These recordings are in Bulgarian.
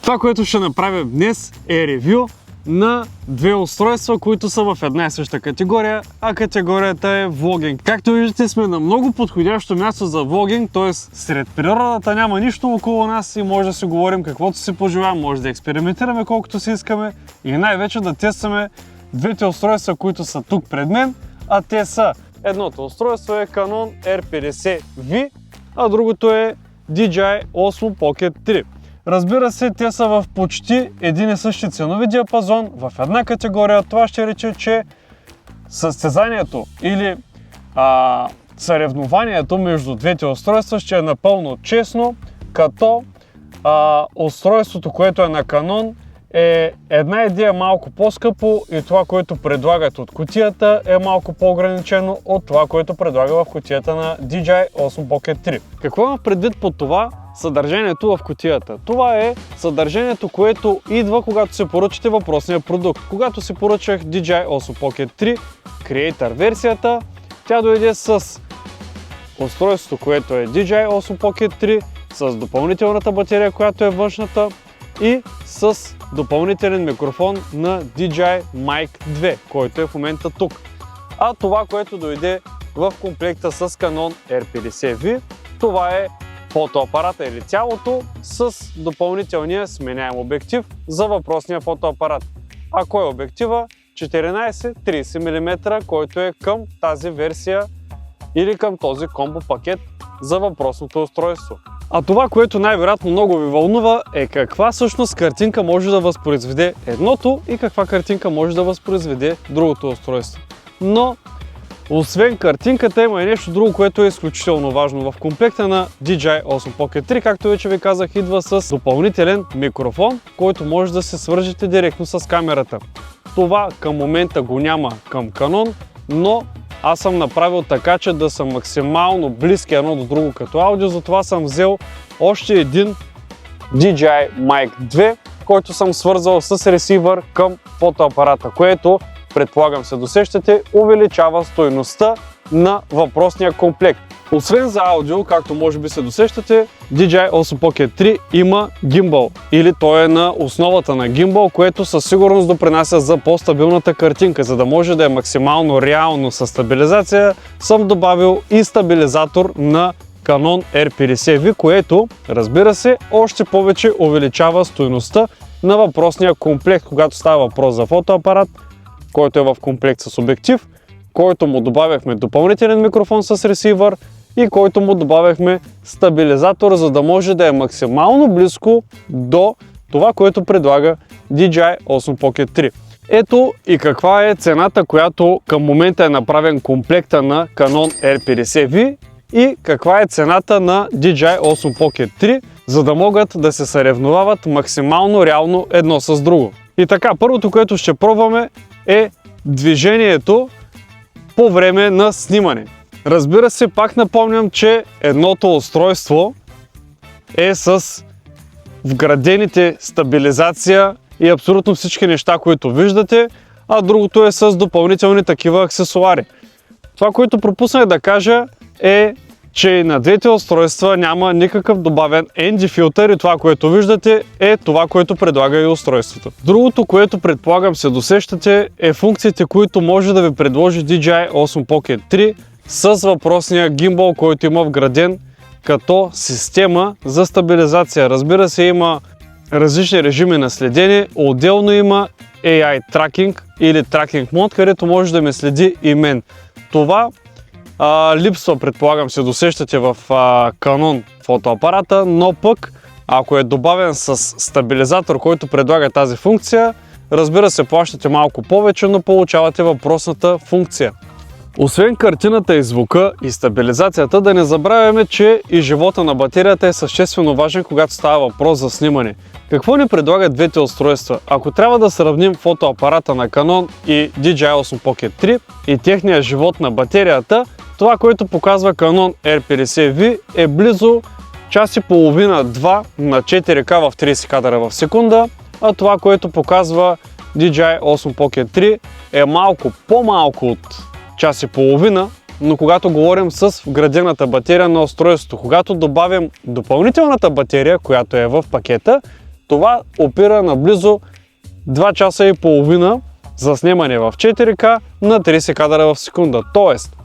Това, което ще направим днес е ревю на две устройства, които са в една и съща категория, а категорията е влогинг. Както виждате, сме на много подходящо място за влогинг, т.е. сред природата няма нищо около нас и може да си говорим каквото си пожелаем, може да експериментираме колкото си искаме и най-вече да тестваме двете устройства, които са тук пред мен, а те са: едното устройство е Canon R50V, а другото е DJI Osmo Pocket 3. Разбира се, те са в почти един и същи ценови диапазон, в една категория. Това ще рече, че състезанието или съревнованието между двете устройства ще е напълно честно, като устройството, което е на Canon, е една идея малко по-скъпо и това, което предлагат от кутията, е малко по-ограничено от това, което предлага в кутията на DJI Osmo Pocket 3. Какво имам предвид под това? Съдържанието в кутията. Това е съдържанието, което идва, когато се поръчате въпросния продукт. Когато си поръчах DJI Osmo Pocket 3 Creator версията, тя дойде с устройството, което е DJI Osmo Pocket 3, с допълнителната батерия, която е външната, и с допълнителен микрофон на DJI Mic 2, който е в момента тук. А това, което дойде в комплекта с Canon R50V, това е фотоапарата или цялото с допълнителния сменяем обектив за въпросния фотоапарат. А кой е обектива? 14-30 мм, който е към тази версия или към този комбо пакет за въпросното устройство. А това, което най-вероятно много ви вълнува, е каква всъщност картинка може да възпроизведе едното и каква картинка може да възпроизведе другото устройство. Но освен картинката има и нещо друго, което е изключително важно. В комплекта на DJI Osmo Pocket 3, както вече ви казах, идва с допълнителен микрофон, който може да се свържете директно с камерата. Това към момента го няма към Canon, но аз съм направил така, че да са максимално близки едно до друго като аудио, затова съм взел още един DJI Mic 2, който съм свързал с ресивър към фотоапарата, което, предполагам се досещате, увеличава стойността на въпросния комплект. Освен за аудио, както може би се досещате, DJI Osmo Pocket 3 има гимбал, или той е на основата на гимбал, което със сигурност допринася за по-стабилната картинка. За да може да е максимално реално със стабилизация, съм добавил и стабилизатор на Canon R50V, което, разбира се, още повече увеличава стойността на въпросния комплект, когато става въпрос за фотоапарат, който е в комплект с обектив, който му добавяхме допълнителен микрофон с ресивър и който му добавяхме стабилизатор, за да може да е максимално близко до това, което предлага DJI Osmo Pocket 3. Ето и каква е цената, която към момента е направен комплекта на Canon R50V и каква е цената на DJI Osmo Pocket 3, за да могат да се съревновават максимално реално едно с друго. И така, първото, което ще пробваме, е движението по време на снимане. Разбира се, пак напомням, че едното устройство е с вградените стабилизация и абсолютно всички неща, които виждате, а другото е с допълнителни такива аксесуари. Това, което пропуснах да кажа, е, че на двете устройства няма никакъв добавен ND филтър и това, което виждате, е това, което предлага и устройството. Другото, което предполагам се досещате, е функциите, които може да ви предложи DJI Osmo Pocket 3 с въпросния гимбал, който има вграден като система за стабилизация. Разбира се, има различни режими на следене, отделно има AI Tracking или Tracking Mode, където може да ме следи и мен. Това липсва, предполагам се досещате, в Canon фотоапарата, но пък ако е добавен с стабилизатор, който предлага тази функция, разбира се, плащате малко повече, но получавате въпросната функция. Освен картината и звука и стабилизацията, да не забравяме, че и живота на батерията е съществено важен, когато става въпрос за снимане. Какво ни предлагат двете устройства? Ако трябва да сравним фотоапарата на Canon и DJI Osmo Pocket 3 и техния живот на батерията, това, което показва Canon R50V, е близо час и половина-2 на 4K в 30 кадра в секунда, а това, което показва DJI Osmo Pocket 3, е малко по-малко от час и половина, но когато говорим с вградената батерия на устройството, когато добавим допълнителната батерия, която е в пакета, Това опира на близо 2 часа и половина за снимане в 4K на 30 кадъра в секунда. Тоест,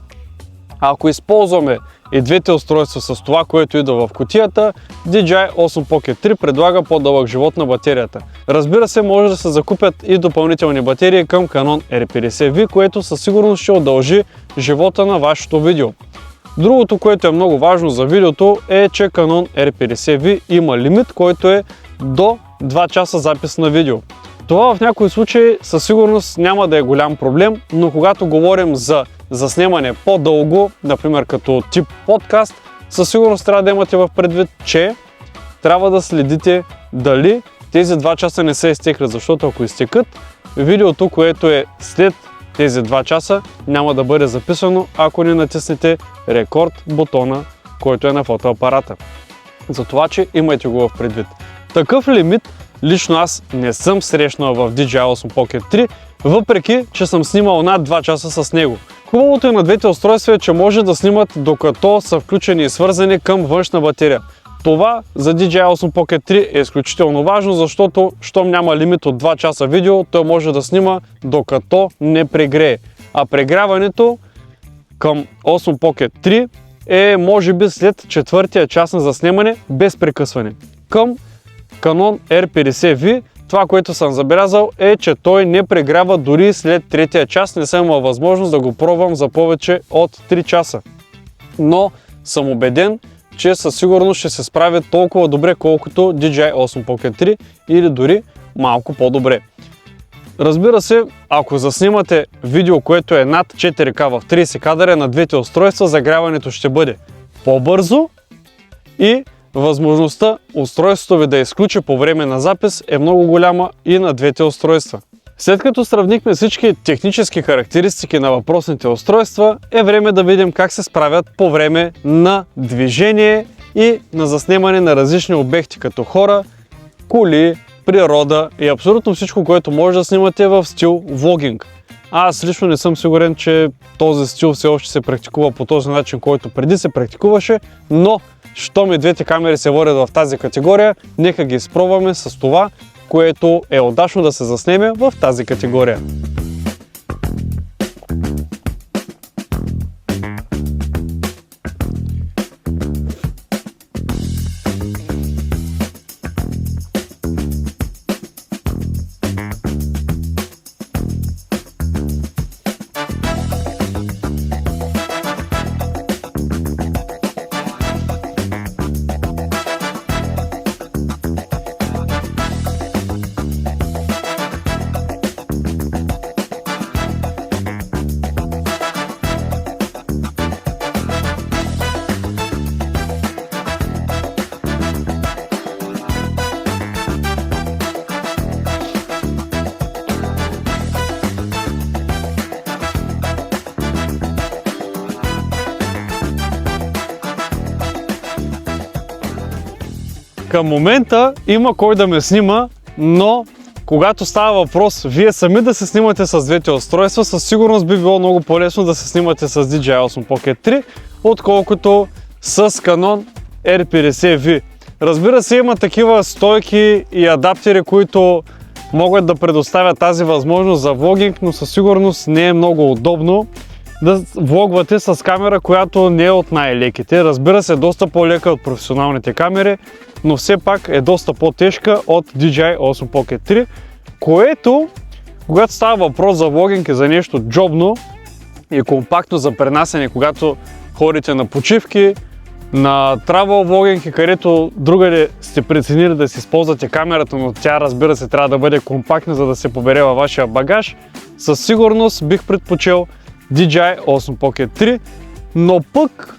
ако използваме и двете устройства с това, което идва в кутията, DJI Osmo Pocket 3 предлага по-дълъг живот на батерията. Разбира се, може да се закупят и допълнителни батерии към Canon R50V, което със сигурност ще удължи живота на вашето видео. Другото, което е много важно за видеото, е, че Canon R50V има лимит, който е до 2 часа запис на видео. Това в някои случаи със сигурност няма да е голям проблем, но когато говорим за заснемане по-дълго, например като тип подкаст, със сигурност трябва да имате в предвид, че трябва да следите дали тези 2 часа не са изтекли, защото ако изтекат, видеото, което е след тези 2 часа, няма да бъде записано, ако не натиснете рекорд бутона, който е на фотоапарата. Затова, че имайте го в предвид. Такъв лимит лично аз не съм срещнал в DJI Osmo Pocket 3, въпреки че съм снимал над 2 часа с него. Хубавото на двете устройства е, че може да снимат докато са включени и свързани към външна батерия. Това за DJI Osmo Pocket 3 е изключително важно, защото щом няма лимит от 2 часа видео, той може да снима докато не прегрее. А прегряването към Osmo Pocket 3 е може би след 4-тия час на заснемане без прекъсване. Към Canon R50V това, което съм забелязал, е, че той не прегрява дори след 3-тия час. Не съм имал възможност да го пробвам за повече от 3 часа. Но съм убеден, че със сигурност ще се справи толкова добре, колкото DJI Osmo Pocket 3 или дори малко по-добре. Разбира се, ако заснимате видео, което е над 4K в 30 кадъра на двете устройства, загряването ще бъде по-бързо и възможността устройството ви да изключи по време на запис е много голяма и на двете устройства. След като сравнихме всички технически характеристики на въпросните устройства, е време да видим как се справят по време на движение и на заснемане на различни обекти, като хора, коли, природа и абсолютно всичко, което може да снимате в стил влогинг. Аз лично не съм сигурен, че този стил все още се практикува по този начин, който преди се практикуваше, но щом и двете камери се водят в тази категория, нека ги изпробваме с това, което е удачно да се заснеме в тази категория. Към момента има кой да ме снима, но когато става въпрос вие сами да се снимате с двете устройства, със сигурност би било много по-лесно да се снимате с DJI Osmo Pocket 3, отколкото с Canon R50V. Разбира се, има такива стойки и адаптери, които могат да предоставят тази възможност за влогинг, но със сигурност не е много удобно да влогвате с камера, която не е от най-леките. Разбира се, доста по-лека от професионалните камери, но все пак е доста по-тежка от DJI Osmo Pocket 3, което, когато става въпрос за влогинг и за нещо джобно и компактно за пренасене, когато ходите на почивки, на travel влогинг, където другаде сте преценили да си използвате камерата, но тя, разбира се, трябва да бъде компактна, за да се побере във вашия багаж, със сигурност бих предпочел DJI Osmo Pocket 3, но пък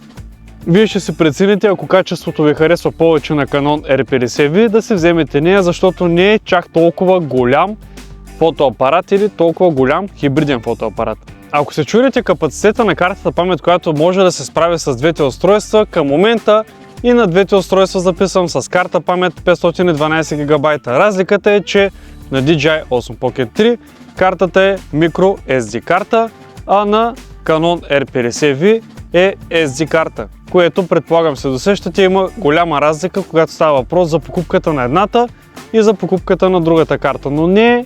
вие ще се прецените, ако качеството ви харесва повече на Canon R50V, да се вземете нея, защото не е чак толкова голям фотоапарат или толкова голям хибриден фотоапарат. Ако се чудите капацитета на картата памет, която може да се справи с двете устройства, към момента и на двете устройства записвам с карта памет 512 ГБ. Разликата е, че на DJI Osmo Pocket 3 картата е microSD карта, а на Canon R50V е SD карта, което предполагам се досещате, има голяма разлика, когато става въпрос за покупката на едната и за покупката на другата карта, но не е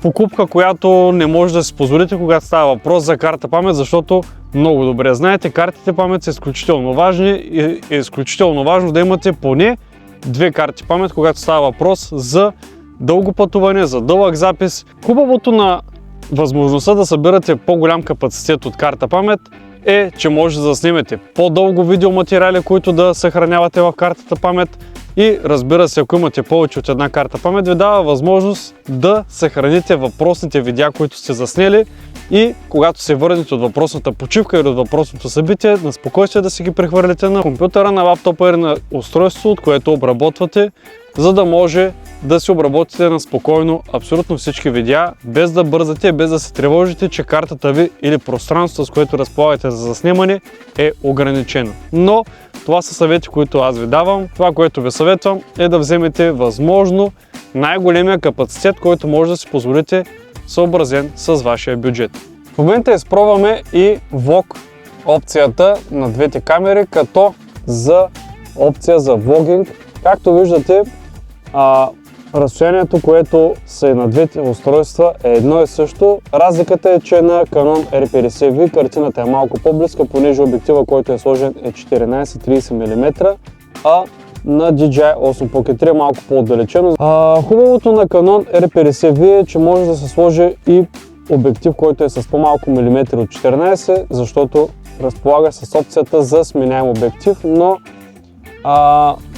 покупка, която не може да си позволите, когато става въпрос за карта памет, защото много добре знаете, картите памет са изключително важни и е изключително важно да имате поне 2 карти памет, когато става въпрос за дълго пътуване, за дълъг запис. Хубавото на възможността да събирате по-голям капацитет от карта памет е, че може да заснемете по-дълго видеоматериали, които да съхранявате в картата памет, и разбира се, ако имате повече от една карта памет, ви дава възможност да съхраните въпросните видеа, които сте заснели, и когато се върнете от въпросната почивка или от въпросното събитие, на спокойствие да си ги прехвърлите на компютъра, на лаптопа или на устройството, от което обработвате, за да може да си обработите на спокойно абсолютно всички видеа, без да бързате, без да се тревожите, че картата ви или пространството, с което разполагате за заснемане, е ограничено. Но това са съвети, които аз ви давам. Това, което ви съветвам, е да вземете възможно най-големия капацитет, който може да си позволите, съобразен с вашия бюджет. В момента изпробваме и влог опцията на двете камери, като за опция за влогинг. Както виждате, разстоянието, което са и на двете устройства, е едно и също. Разликата е, че на Canon R50V картината е малко по-близка, понеже обектива, който е сложен, е 14-30 мм, а на DJI Osmo Pocket 3 е малко по-отдалечено. Хубавото на Canon R50V е, че може да се сложи и обектив, който е с по-малко милиметри от 14, защото разполага с опцията за сменяем обектив, но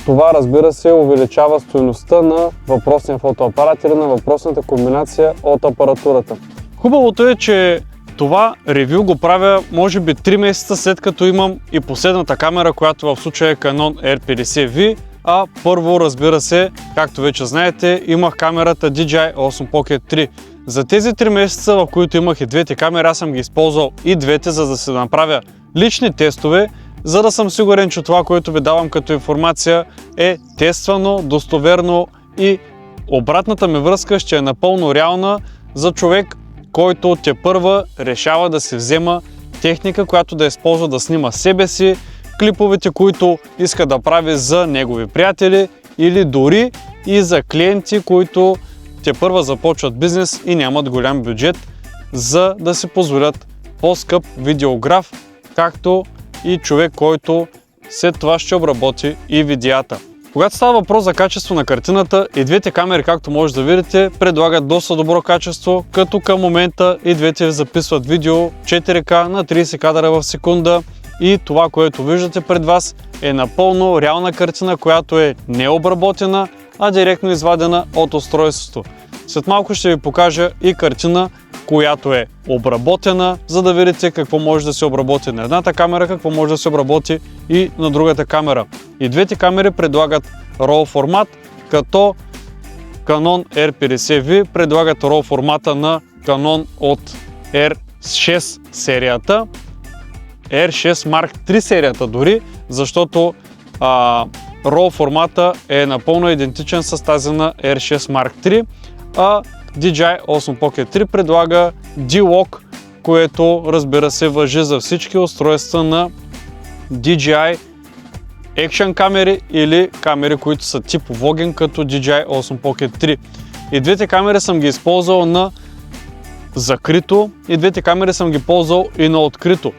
това, разбира се, увеличава стойността на въпросния фотоапарат или на въпросната комбинация от апаратурата. Хубавото е, че това ревю го правя може би 3 месеца след като имам и последната камера, която в случая е Canon R50V, а първо, разбира се, както вече знаете, имах камерата DJI Osmo Pocket 3. За тези 3 месеца, в които имах и двете камери, аз съм ги използвал и двете, за да се направя лични тестове, за да съм сигурен, че това, което ви давам като информация, е тествано, достоверно и обратната ми връзка ще е напълно реална за човек, който тепърва решава да си взема техника, която да използва да снима себе си, клиповете, които иска да прави за негови приятели или дори и за клиенти, които тепърва започват бизнес и нямат голям бюджет, за да си позволят по-скъп видеограф, както и човек, който след това ще обработи и видеята. Когато става въпрос за качество на картината, и двете камери, както може да видите, предлагат доста добро качество, като към момента и двете ви записват видео 4K на 30 кадра в секунда, и това, което виждате пред вас, е напълно реална картина, която е необработена, а директно извадена от устройството. След малко ще ви покажа и картина, която е обработена, за да видите какво може да се обработи на едната камера, какво може да се обработи и на другата камера. И двете камери предлагат RAW формат, като Canon R50V предлагат RAW формата на Canon от R6 серията, R6 Mark III серията дори, защото RAW формата е напълно идентичен с тази на R6 Mark III, а DJI Osmo Pocket 3 предлага D-Log, което, разбира се, важи за всички устройства на DJI Action камери или камери, които са тип влогинг, като DJI Osmo Pocket 3. И двете камери съм ги използвал на закрито, и двете камери съм ги ползвал и на открито.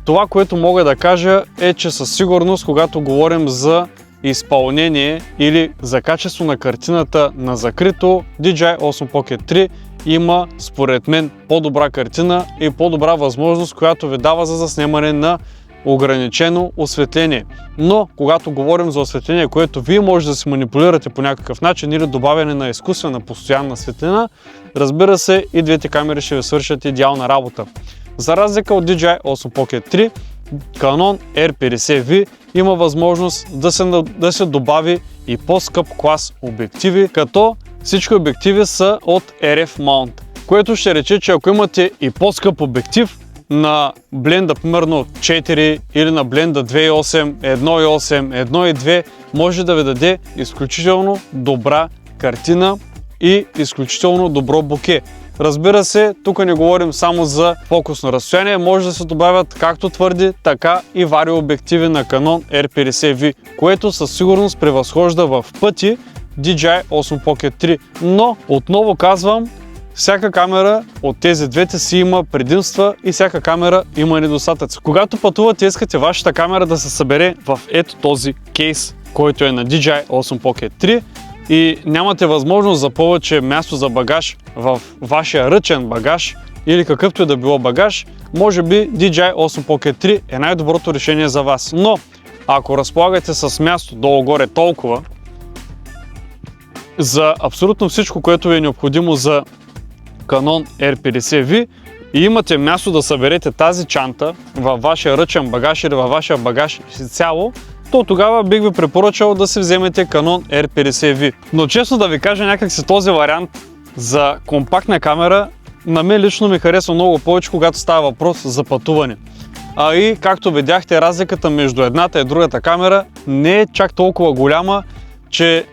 Това, което мога да кажа, е, че със сигурност, когато говорим за изпълнение или за качество на картината на закрито, DJI Osmo Pocket 3 има, според мен, по-добра картина и по-добра възможност, която ви дава за заснемане на ограничено осветление. Но когато говорим за осветление, което вие може да си манипулирате по някакъв начин, или добавяне на изкуствена постоянна светлина, разбира се, и двете камери ще ви свършат идеална работа. За разлика от DJI Osmo Pocket 3, Canon R50V има възможност да се добави и по-скъп клас обективи, като всички обективи са от RF Mount, което ще рече, че ако имате и по-скъп обектив на бленда примерно 4 или на бленда 2.8, 1.8, 1.2, може да ви даде изключително добра картина и изключително добро боке. Разбира се, тук не говорим само за фокусно разстояние, може да се добавят както твърди, така и вариообективи на Canon R50V, което със сигурност превъзхожда в пъти DJI Osmo Pocket 3. Но, отново казвам, всяка камера от тези двете си има предимства и всяка камера има недостатъци. Когато пътувате и искате вашата камера да се събере в ето този кейс, който е на DJI Osmo Pocket 3 и нямате възможност за повече място за багаж в вашия ръчен багаж или какъвто и да било багаж, може би DJI Osmo Pocket 3 е най-доброто решение за вас. Но, ако разполагате с място долу-горе толкова, за абсолютно всичко, което ви е необходимо за Canon R50V и имате място да съберете тази чанта във вашия ръчен багаж или във вашия багаж цяло, то тогава бих ви препоръчал да си вземете Canon R50V. Но честно да ви кажа, някак си този вариант за компактна камера на мен лично ми харесва много повече, когато става въпрос за пътуване. А и както видяхте, разликата между едната и другата камера не е чак толкова голяма, че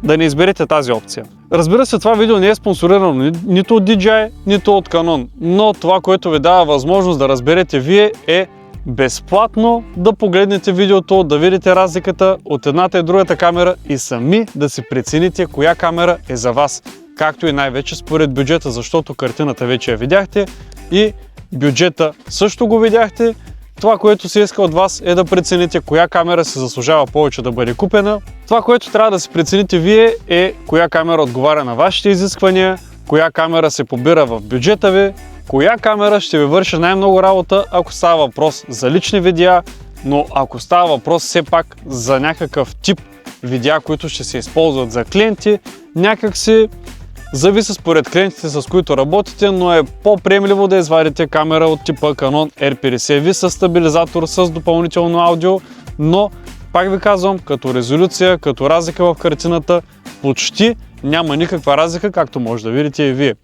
да не изберете тази опция. Разбира се, това видео не е спонсорирано нито от DJI, нито от Canon, но това, което ви дава възможност да разберете вие, е безплатно да погледнете видеото, да видите разликата от едната и другата камера и сами да си прецените коя камера е за вас. Както и най-вече според бюджета, защото картината вече я видяхте и бюджета също го видяхте. Това, което се иска от вас, е да прецените коя камера се заслужава повече да бъде купена. Това, което трябва да си прецените вие, е коя камера отговаря на вашите изисквания, коя камера се побира в бюджета ви, коя камера ще ви върши най-много работа, ако става въпрос за лични видеа, но ако става въпрос все пак за някакъв тип видеа, които ще се използват за клиенти, някак си зависи според клиентите, с които работите, но е по-приемливо да извадите камера от типа Canon R50V с стабилизатор, с допълнително аудио, но пак ви казвам, като резолюция, като разлика в картината, почти няма никаква разлика, както може да видите и вие.